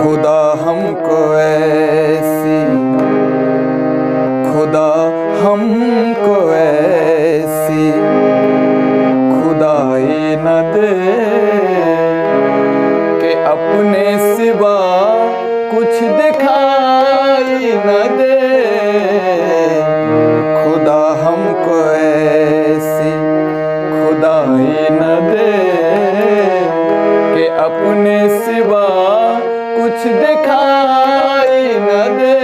खुदा हमको ऐसी, खुदा हमको ऐसी खुदाई न दे कि अपने सिवा कुछ दिखाई न दे। खुदा हमको ऐसी खुदाई न दे कि अपने सिवा कुछ दिखाई न दे।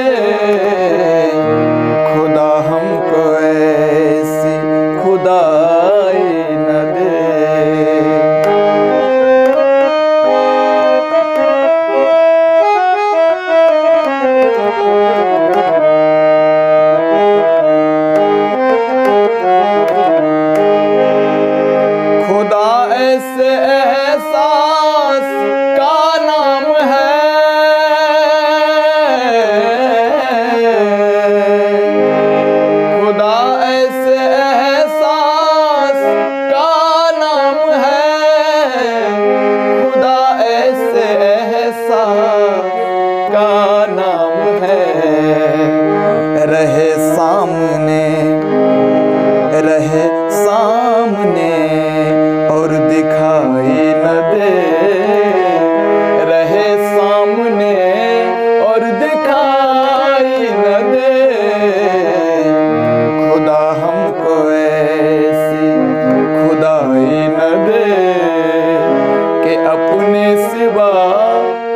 खुदा हमको ऐसी खुदाई न दे। खुदा ऐसे एहसास का नाम है, खुदा ऐसे एहसास का नाम है, खुदा ऐसे एहसास का नाम है। रहे सामने, रहे सामने और दिखाई न दे, रहे सामने और दिखाई न दे। खुदा हमको ऐसी खुदाई न दे कि अपने सिवा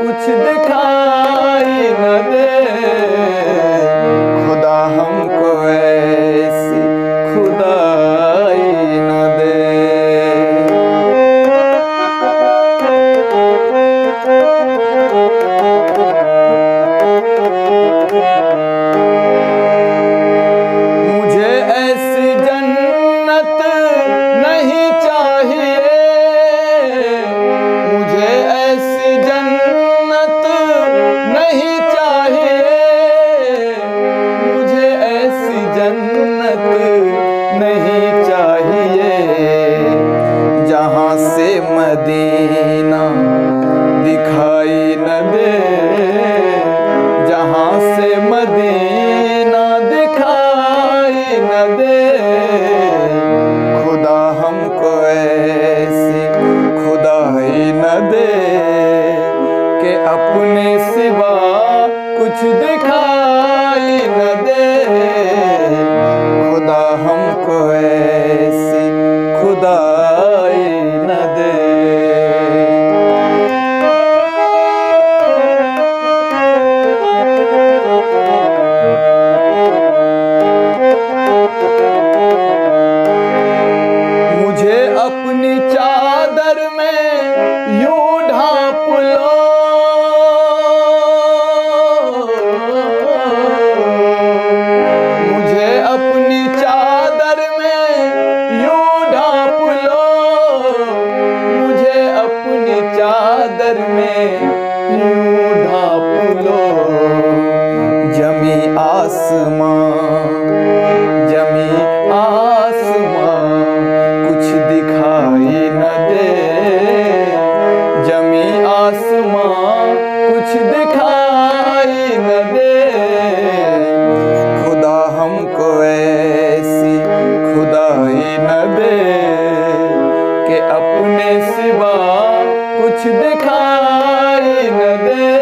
कुछ दिखाई न दे। खुदा हमको ऐसी खुदाई न दे। मुझे ऐसी जन्नत नहीं चाहिए, मुझे ऐसी जन्नत नहीं चाहिए, मुझे ऐसी जन्नत नहीं चाहिए जहाँ से मदीना दिखाई न दे, जहाँ से मदीना दिखाई न दे। खुदा हमको ऐसी खुदाई न दे कि अपने सिवा कुछ दिखाई न दे। खुदा हमको ऐसी खुदाई न दे। मुझे अपनी चादर में यूं ढांप लो, मुझे अपनी चादर में यूं ढांप लो, मुझे अपनी चादर में यूं ढांप लो। जमी आसमां, जमी आसमां कुछ दिखाई न दे, जमी आसमां कुछ दिखाई न दे। खुदा हमको ऐसी खुदाई न दे कि अपने सिवा कुछ दिखाई न दे।